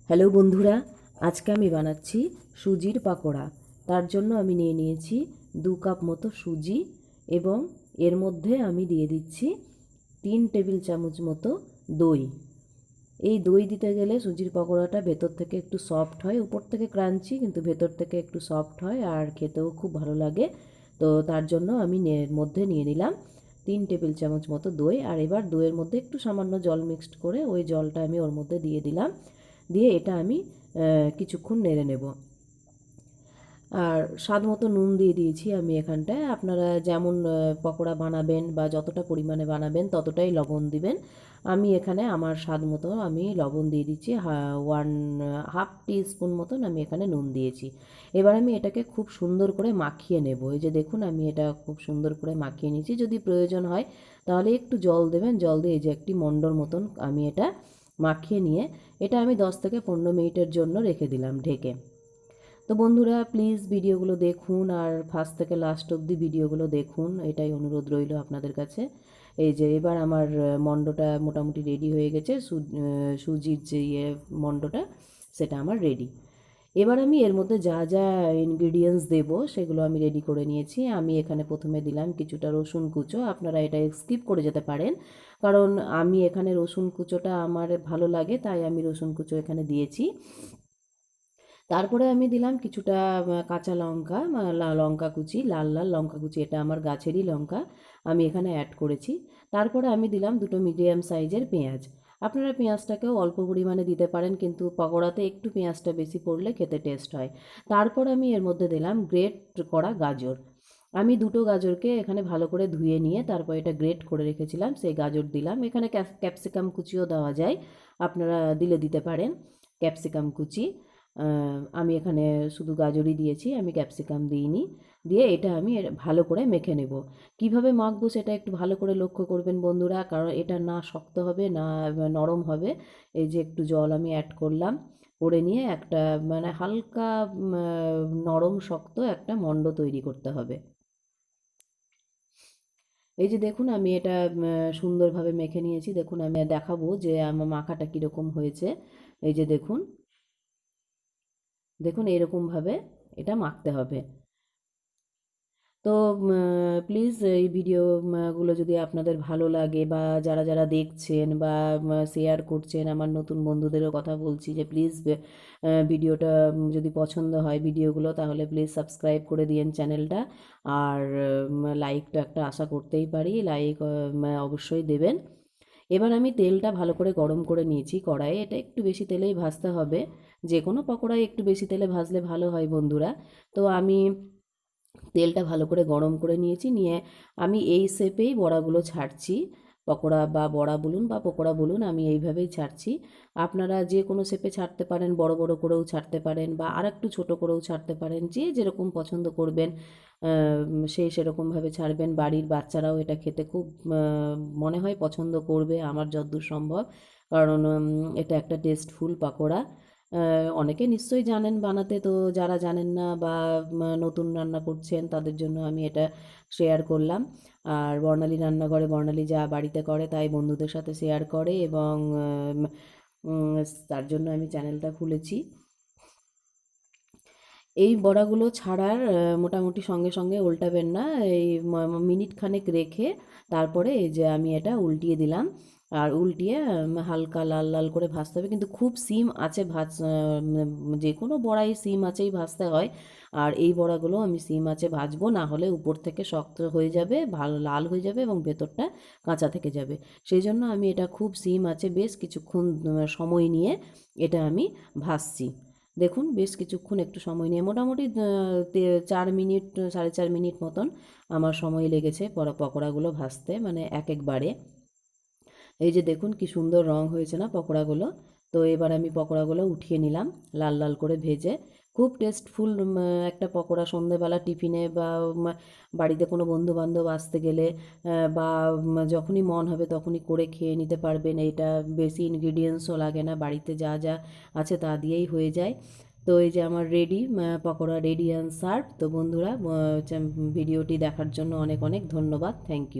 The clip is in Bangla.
হ্যালো বন্ধুরা, আজকে আমি বানাচ্ছি সুজির পাকোড়া। তার জন্য আমি নিয়ে নিয়েছি 2 কাপ মতো সুজি এবং এর মধ্যে আমি দিয়ে দিচ্ছি 3 টেবিল চামচ মতো দই। এই দই দিতে গেলে সুজির পাকোড়াটা ভেতর থেকে একটু সফট হয়, উপর থেকে ক্রাঞ্চি কিন্তু ভেতর থেকে একটু সফট হয় আর খেতেও খুব ভালো লাগে। তো তার জন্য আমি এর মধ্যে নিয়ে নিলাম 3 টেবিল চামচ মতো দই। আর এবার দইয়ের মধ্যে একটু সামান্য জল মিক্সড করে ওই জলটা আমি ওর মধ্যে দিয়ে দিলাম। দিয়ে এটা আমি কিছুক্ষণ নেড়ে নেব। আর স্বাদ মতো নুন দিয়ে দিয়েছি আমি এখানটায়। আপনারা যেমন পকোড়া বানাবেন বা যতটা পরিমাণে বানাবেন ততটাই লবণ দিবেন। আমি এখানে আমার স্বাদ মতো আমি লবণ দিয়ে দিচ্ছি, 1/2 টিস্পুন মতন আমি এখানে নুন দিয়েছি। এবার আমি এটাকে খুব সুন্দর করে মাখিয়ে নেব। এই যে দেখুন আমি এটা খুব সুন্দর করে মাখিয়ে নিয়েছি। যদি প্রয়োজন হয় তাহলে একটু জল দেবেন, জল দিয়ে এই যে একটি মণ্ডর মতন আমি এটা মাখিয়ে নিয়ে এটা আমি 10 থেকে 15 মিনিটের জন্য রেখে দিলাম ঢেকে। তো বন্ধুরা প্লিজ ভিডিওগুলো দেখুন আর ফার্স্ট থেকে লাস্ট অবধি ভিডিওগুলো দেখুন, এটাই অনুরোধ রইল আপনাদের কাছে। এই যে এবার আমার মণ্ডটা মোটামুটি রেডি হয়ে গেছে, সুজির যে মণ্ডটা সেটা আমার রেডি। এবার আমি এর মধ্যে যা যা ইনগ্রিডিয়েন্টস দেব সেগুলো আমি রেডি করে নিয়েছি। আমি এখানে প্রথমে দিলাম কিছুটা রসুন কুচো, আপনারা এটা স্কিপ করে যেতে পারেন কারণ আমি এখানে রসুন কুচোটা আমার ভালো লাগে তাই আমি রসুন কুচো এখানে দিয়েছি। তারপরে আমি দিলাম কিছুটা কাঁচা লঙ্কা, লঙ্কা কুচি, লাল লাল লঙ্কা কুচি, এটা আমার গাছেরই লঙ্কা, আমি এখানে অ্যাড করেছি। তারপরে আমি দিলাম দুটো মিডিয়াম সাইজের পেঁয়াজ। আপনারা পেঁয়াজটাকেও অল্প পরিমাণে দিতে পারেন কিন্তু পকোড়াতে একটু পেঁয়াজটা বেশি পড়লে খেতে টেস্ট হয়। তারপর আমি এর মধ্যে দিলাম গ্রেট করা গাজর। আমি দুটো গাজরকে এখানে ভালো করে ধুয়ে নিয়ে তারপর এটা গ্রেট করে রেখেছিলাম, সেই গাজর দিলাম। এখানে ক্যাপসিকাম কুচিও দেওয়া যায়, আপনারা দিলে দিতে পারেন ক্যাপসিকাম কুচি। আমি এখানে শুধু গাজরই দিয়েছি, আমি ক্যাপসিকাম দিইনি। দিয়ে এটা আমি ভালো করে মেখে নেব। কিভাবে মাখবো সেটা একটু ভালো করে লক্ষ্য করবেন বন্ধুরা, কারণ এটা না শক্ত হবে না নরম হবে। এই যে একটু জল আমি অ্যাড করলাম, করে নিয়ে একটা মানে হালকা নরম শক্ত একটা মণ্ড তৈরি করতে হবে। এই যে দেখুন আমি এটা সুন্দরভাবে মেখে নিয়েছি। দেখুন আমি দেখাবো যে আমার মাখাটা কীরকম হয়েছে। এই যে দেখুন, দেখুন এরকমভাবে এটা মাখতে হবে। তো প্লিজ এই ভিডিওগুলো যদি আপনাদের ভালো লাগে বা যারা যারা দেখছেন বা শেয়ার করছেন, আমার নতুন বন্ধুদেরও কথা বলছি যে প্লিজ ভিডিওটা যদি পছন্দ হয় ভিডিওগুলো তাহলে প্লিজ সাবস্ক্রাইব করে দিয়েন চ্যানেলটা। আর লাইক তো একটা আশা করতেই পারি, লাইক অবশ্যই দেবেন। এবার আমি তেলটা ভালো করে গরম করে নিয়েছি কড়াইয়ে, এটা একটু বেশি তেলেই ভাজতে হবে। যে কোনো পকোড়াই একটু বেশি তেলে ভাজলে ভালো হয় বন্ধুরা। তো আমি তেলটা ভালো করে গরম করে নিয়েছি, নিয়ে আমি এই শেপেই বড়াগুলো ছাড়ছি। পকোড়া বা বড়া বলুন বা পকোড়া বলুন, আমি এইভাবেই ছাড়ছি। আপনারা যে কোনো শেপে ছাড়তে পারেন, বড় বড় করেও ছাড়তে পারেন বা আরেকটু ছোট করেও ছাড়তে পারেন, যে যেরকম পছন্দ করবেন সেরকমভাবে ছাড়বেন। বাড়ির বাচ্চারাও এটা খেতে খুব মনে হয় পছন্দ করবে আমার যতদূর সম্ভব, কারণ এটা একটা টেস্টফুল পাকোড়া। অনেকে নিশ্চয়ই জানেন বানাতে, তো যারা জানেন না বা নতুন রান্না করছেন তাদের জন্য আমি এটা শেয়ার করলাম। আর বর্ণালী রান্নাঘরে বর্ণালী যা বাড়িতে করে তাই বন্ধুদের সাথে শেয়ার করে এবং তার জন্য আমি চ্যানেলটা খুলেছি। এই বড়াগুলো ছাড়ার মোটামুটি সঙ্গে সঙ্গে উল্টাবেন না, এই মিনিট খানেক রেখে তারপরে এই যে আমি এটা উল্টিয়ে দিলাম। আর উল্টিয়ে হালকা লাল লাল করে ভাজতে হবে, কিন্তু খুব সিম আছে যে কোনো বড়াই সিম আছেই ভাজতে হয়। আর এই বড়াগুলো আমি সিম আছে ভাজবো, না হলে উপর থেকে শক্ত হয়ে যাবে, ভালো লাল হয়ে যাবে এবং ভেতরটা কাঁচা থেকে যাবে। সেই জন্য আমি এটা খুব সিম আছে বেশ কিছুক্ষণ সময় নিয়ে এটা আমি ভাজছি। দেখুন বেশ কিছুক্ষণ একটু সময় নিয়ে মোটামুটি 4 মিনিট 4.5 মিনিট মতন আমার সময় লেগেছে পকোড়াগুলো ভাজতে, মানে এক একবারে। এই যে দেখুন কি সুন্দর রং হয়েছে না পকোড়াগুলো। তো এবার আমি পকোড়াগুলো উঠিয়ে নিলাম লাল লাল করে ভেজে। খুব টেস্টফুল একটা পকোড়া সন্ধেবেলা টিফিনে বা বাড়িতে কোনো বন্ধুবান্ধব আসতে গেলে বা যখনই মন হবে তখনই করে খেয়ে নিতে পারবেন। এইটা বেশি ইনগ্রিডিয়েন্টসও লাগে না, বাড়িতে যা যা আছে তা দিয়েই হয়ে যায়। তো এই যে আমার ready pakora, ready and serve. তো বন্ধুরা ভিডিওটি দেখার জন্য অনেক অনেক ধন্যবাদ, থ্যাংক ইউ।